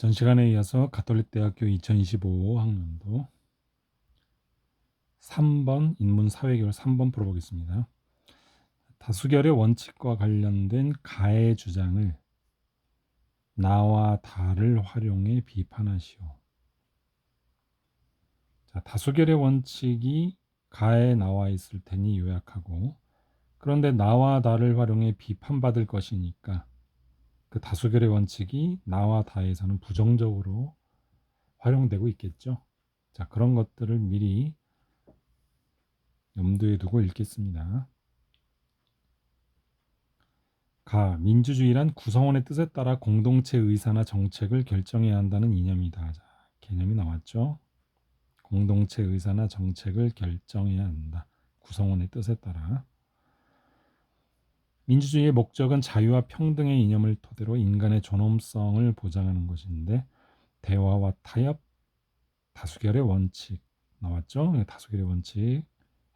전 시간에 이어서 가톨릭대학교 2025 학년도 3번 인문 사회계열 3번 풀어보겠습니다. 다수결의 원칙과 관련된 가의 주장을 나와 다를 활용해 비판하시오. 자, 다수결의 원칙이 가에 나와 있을 테니 요약하고, 그런데 나와 다를 활용해 비판받을 것이니까 그 다수결의 원칙이 나와 다에서는 부정적으로 활용되고 있겠죠. 자, 그런 것들을 미리 염두에 두고 읽겠습니다. 가, 민주주의란 구성원의 뜻에 따라 공동체 의사나 정책을 결정해야 한다는 이념이다. 자, 개념이 나왔죠. 공동체 의사나 정책을 결정해야 한다. 구성원의 뜻에 따라. 민주주의의 목적은 자유와 평등의 이념을 토대로 인간의 존엄성을 보장하는 것인데, 대화와 타협, 다수결의 원칙 나왔죠. 다수결의 원칙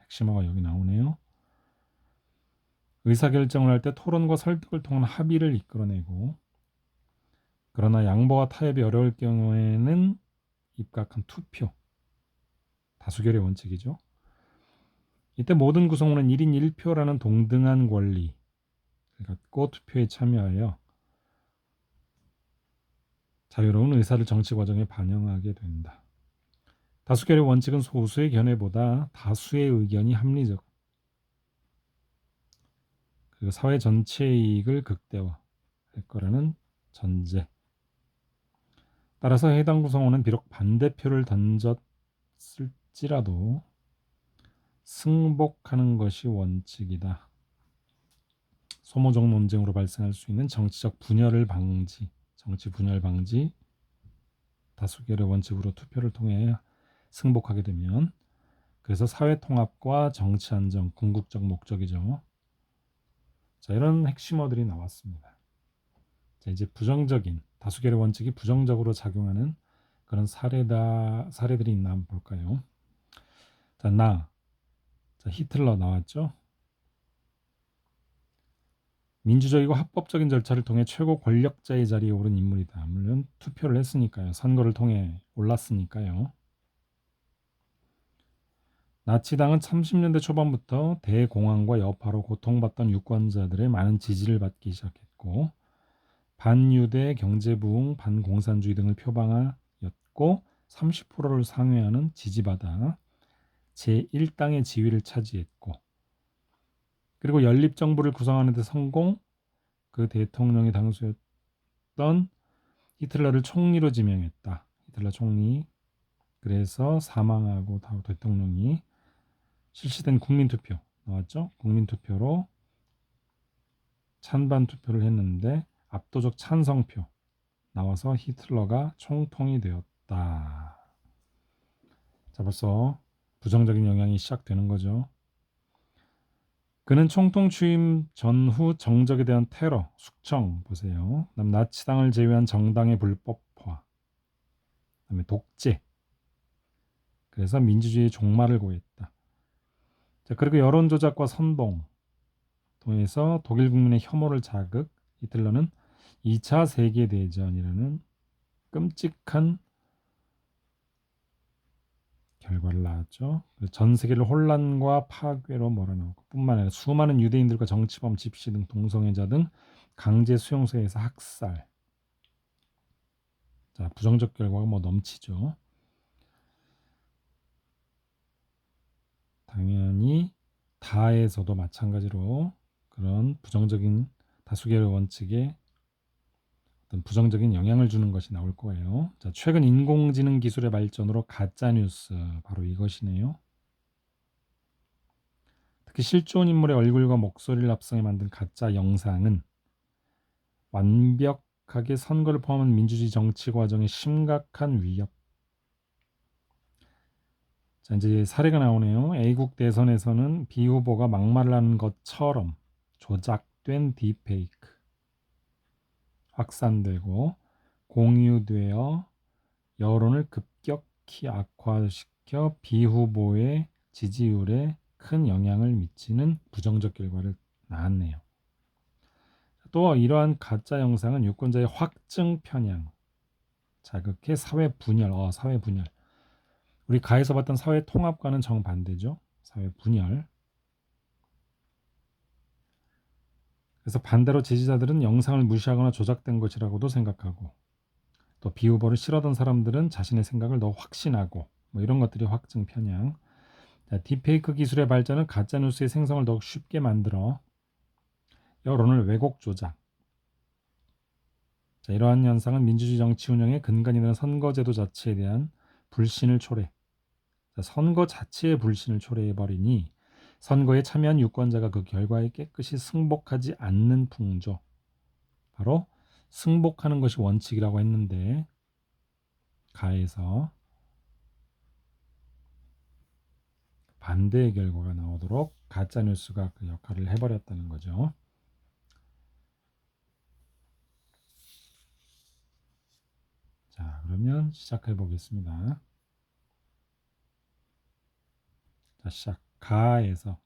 핵심어가 여기 나오네요. 의사결정을 할 때 토론과 설득을 통한 합의를 이끌어내고, 그러나 양보와 타협이 어려울 경우에는 입각한 투표, 다수결의 원칙이죠. 이때 모든 구성원은 1인 1표라는 동등한 권리를 갖고 투표에 참여하여 자유로운 의사를 정치 과정에 반영하게 된다. 다수결의 원칙은 소수의 견해보다 다수의 의견이 합리적, 그리고 사회 전체의 이익을 극대화할 거라는 전제. 따라서 해당 구성원은 비록 반대표를 던졌을지라도 승복하는 것이 원칙이다. 소모적 논쟁으로 발생할 수 있는 정치적 분열을 방지, 정치 분열 방지, 다수결의 원칙으로 투표를 통해 승복하게 되면, 그래서 사회 통합과 정치 안정, 궁극적 목적이죠. 자, 이런 핵심어들이 나왔습니다. 자, 이제 부정적인, 다수결의 원칙이 부정적으로 작용하는 그런 사례들이 있나 한번 볼까요? 자, 자, 히틀러 나왔죠. 민주적이고 합법적인 절차를 통해 최고 권력자의 자리에 오른 인물이다. 물론 투표를 했으니까요. 선거를 통해 올랐으니까요. 나치당은 30년대 초반부터 대공황과 여파로 고통받던 유권자들의 많은 지지를 받기 시작했고, 반유대, 경제부흥, 반공산주의 등을 표방하였고 30%를 상회하는 지지받아 제1당의 지위를 차지했고, 그리고 연립정부를 구성하는 데 성공, 그 대통령이 당수였던 히틀러를 총리로 지명했다. 히틀러 총리. 그래서 사망하고 대통령이 실시된 국민투표 나왔죠. 국민투표로 찬반 투표를 했는데 압도적 찬성표 나와서 히틀러가 총통이 되었다. 자, 벌써 부정적인 영향이 시작되는 거죠. 그는 총통 취임 전후 정적에 대한 테러, 숙청 보세요. 그다음 나치당을 제외한 정당의 불법화, 그다음에 독재. 그래서 민주주의의 종말을 고했다. 자, 그리고 여론 조작과 선동 통해서 독일 국민의 혐오를 자극. 히틀러는 2차 세계대전이라는 끔찍한 결과를 낳았죠. 전 세계를 혼란과 파괴로 몰아넣고 뿐만 아니라 수많은 유대인들과 정치범, 집시 등 동성애자 등 강제 수용소에서 학살. 자, 부정적 결과가 넘치죠. 당연히 다에서도 마찬가지로 그런 부정적인 다수결의 원칙에 어떤 부정적인 영향을 주는 것이 나올 거예요. 자, 최근 인공지능 기술의 발전으로 가짜뉴스, 바로 이것이네요. 특히 실존 인물의 얼굴과 목소리를 합성해 만든 가짜 영상은 완벽하게 선거를 포함한 민주주의 정치 과정에 심각한 위협. 자, 이제 사례가 나오네요. A국 대선에서는 B 후보가 막말을 하는 것처럼 조작된 딥페이크 확산되고 공유되어 여론을 급격히 악화시켜 B 후보의 지지율에 큰 영향을 미치는 부정적 결과를 낳았네요. 또 이러한 가짜 영상은 유권자의 확증 편향, 자극해 사회 분열. 사회 분열. 우리 가에서 봤던 사회 통합과는 정반대죠. 사회 분열. 그래서 반대로 지지자들은 영상을 무시하거나 조작된 것이라고도 생각하고, 또 비후보를 싫어하던 사람들은 자신의 생각을 더 확신하고, 뭐 이런 것들이 확증 편향. 자, 딥페이크 기술의 발전은 가짜뉴스의 생성을 더욱 쉽게 만들어 여론을 왜곡 조작. 자, 이러한 현상은 민주주의 정치 운영의 근간이 되는 선거제도 자체에 대한 불신을 초래. 자, 선거 자체의 불신을 초래해버리니 선거에 참여한 유권자가 그 결과에 깨끗이 승복하지 않는 풍조. 바로 승복하는 것이 원칙이라고 했는데 가에서 반대의 결과가 나오도록 가짜뉴스가 그 역할을 해버렸다는 거죠. 자, 그러면 시작해 보겠습니다. 자, 시작. 가에서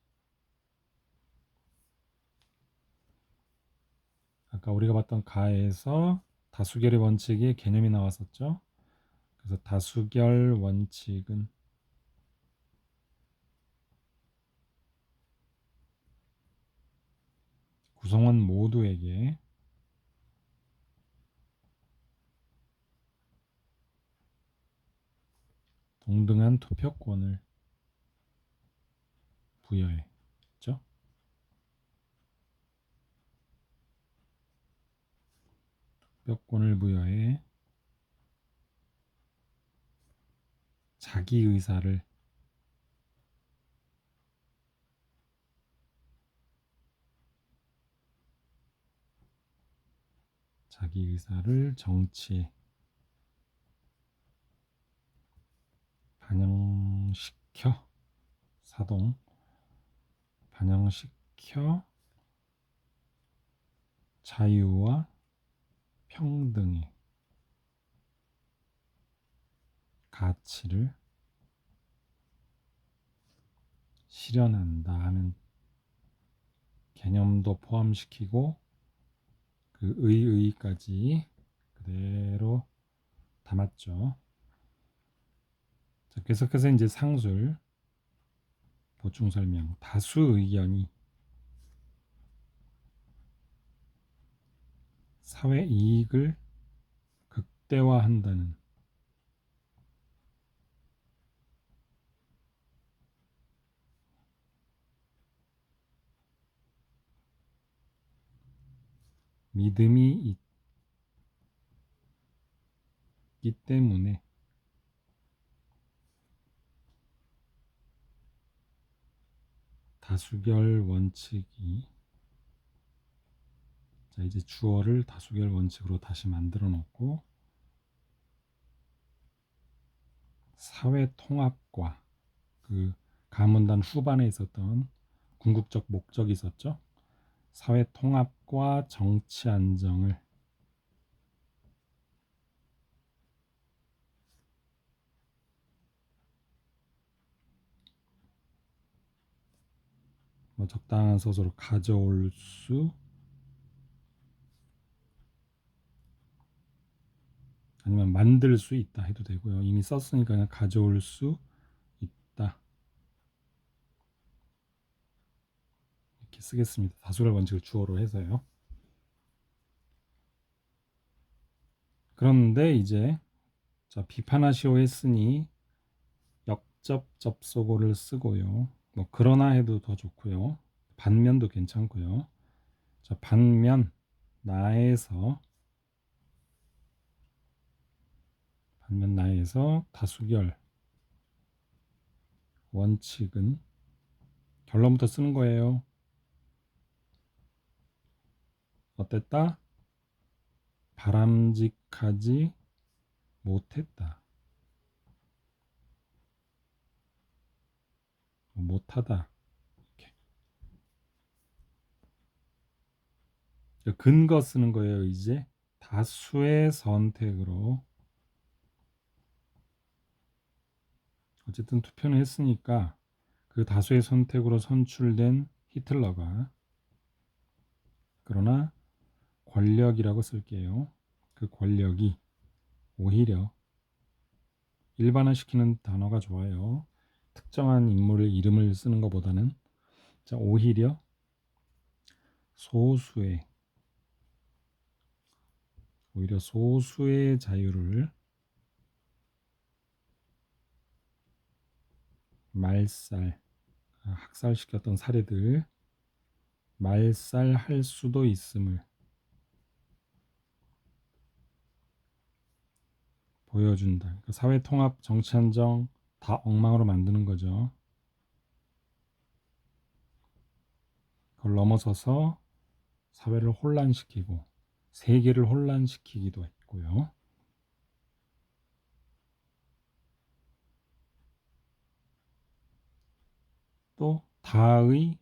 아까 우리가 봤던 가에서 다수결의 원칙의 개념이 나왔었죠. 그래서 다수결 원칙은 구성원 모두에게 동등한 투표권을 부여했죠. 투표권을 부여해 자기 의사를 정치에 반영시켜 반영시켜 자유와 평등의 가치를 실현한다 하는 개념도 포함시키고 그 의의까지 그대로 담았죠. 자, 계속해서 이제 상술 보충 설명. 다수 의견이 사회 이익을 극대화한다는 믿음이 있기 때문에 다수결 원칙이 자, 이제 주어를 다수결 원칙으로 다시 만들어 놓고 사회 통합과 그 가문단 후반에 있었던 궁극적 목적이 있었죠. 사회 통합과 정치 안정을 뭐 적당한 소수로 가져올 수 아니면 만들 수 있다 해도 되고요. 이미 썼으니까 그냥 가져올 수 있다 이렇게 쓰겠습니다. 다수결 원칙을 주어로 해서요. 그런데 이제 자, 비판하시오 했으니 역접 접속어를 쓰고요. 뭐 그러나 해도 더 좋고요. 반면도 괜찮고요. 자, 반면 나에서 다수결 원칙은 결론부터 쓰는 거예요. 어땠다? 바람직하지 못했다. 못하다. 이렇게. 근거 쓰는 거예요. 이제 다수의 선택으로 어쨌든 투표는 했으니까 그 다수의 선택으로 선출된 히틀러가 그러나 권력이라고 쓸게요. 그 권력이 오히려 일반화시키는 단어가 좋아요. 특정한 인물의 이름을 쓰는 것보다는 자, 오히려 소수의 자유를 학살시켰던 사례들 말살할 수도 있음을 보여준다. 그러니까 사회통합, 정치안정 다 엉망으로 만드는 거죠. 그걸 넘어서서 사회를 혼란시키고 세계를 혼란시키기도 했고요. 또 다의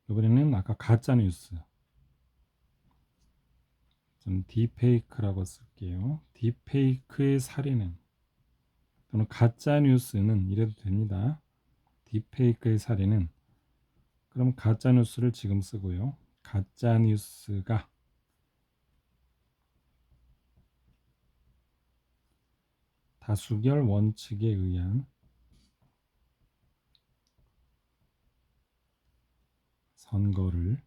이번에는 아까 가짜뉴스 저는 딥페이크라고 쓸게요. 딥페이크의 사례는 또는 가짜뉴스는 이래도 됩니다. 딥페이크의 사례는 그럼 가짜뉴스를 지금 쓰고요. 가짜뉴스가 다수결 원칙에 의한 선거를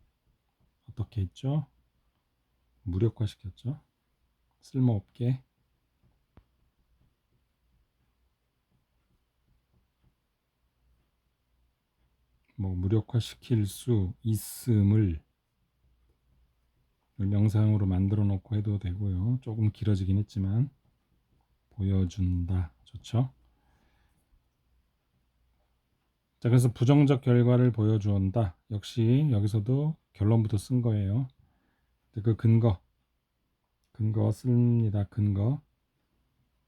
어떻게 했죠? 무력화시켰죠. 쓸모없게 무력화시킬 수 있음을 영상으로 만들어 놓고 해도 되고요. 조금 길어지긴 했지만 보여준다. 좋죠? 자, 그래서 부정적 결과를 보여주온다. 역시 여기서도 결론부터 쓴 거예요. 그 근거 씁니다. 근거.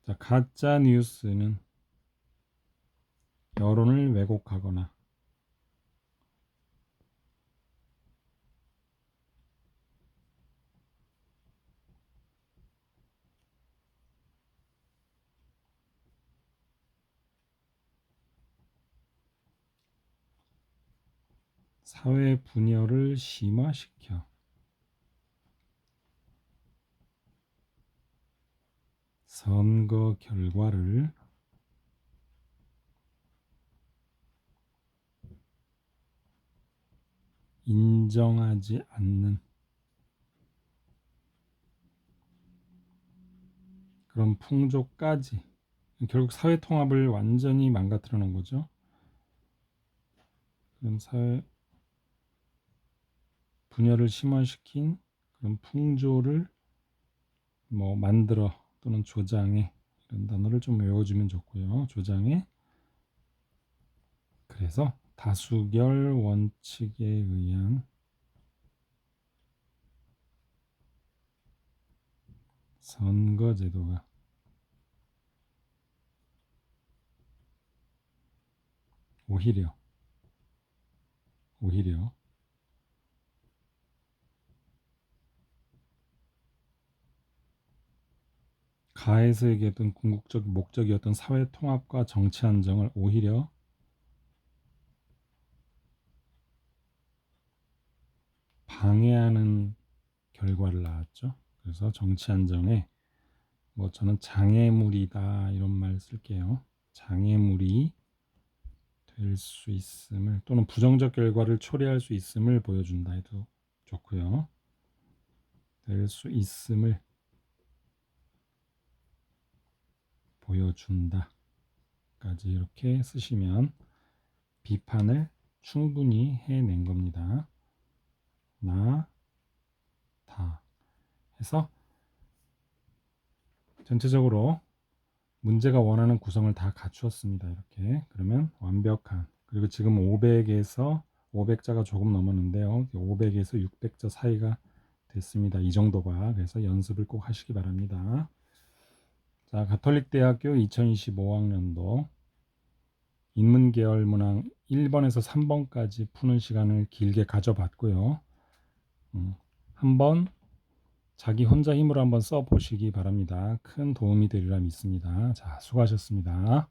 자, 가짜 뉴스는 여론을 왜곡하거나 사회 분열을 심화시켜 선거 결과를 인정하지 않는 그런 풍조까지 결국 사회 통합을 완전히 망가뜨려 놓은 거죠. 그런 사회 분열을 심화시킨 그런 풍조를 만들어 또는 조장해 이런 단어를 좀 외워주면 좋고요. 조장해. 그래서 다수결 원칙에 의한 선거제도가 오히려 가에서 얘기했던 궁극적 목적이었던 사회 통합과 정치 안정을 오히려 방해하는 결과를 낳았죠. 그래서 정치 안정에 저는 장애물이다 이런 말 쓸게요. 장애물이 될 수 있음을 또는 부정적 결과를 초래할 수 있음을 보여준다 해도 좋고요. 될 수 있음을 보여준다까지 이렇게 쓰시면 비판을 충분히 해낸 겁니다. 다 해서 전체적으로 문제가 원하는 구성을 다 갖추었습니다. 이렇게 그러면 완벽한 그리고 지금 500에서 500자가 조금 넘었는데요. 500에서 600자 사이가 됐습니다. 이 정도가 그래서 연습을 꼭 하시기 바랍니다. 자, 가톨릭대학교 2025학년도 인문계열문항 1번에서 3번까지 푸는 시간을 길게 가져봤고요. 한번 자기 혼자 힘으로 한번 써보시기 바랍니다. 큰 도움이 되리라 믿습니다. 자, 수고하셨습니다.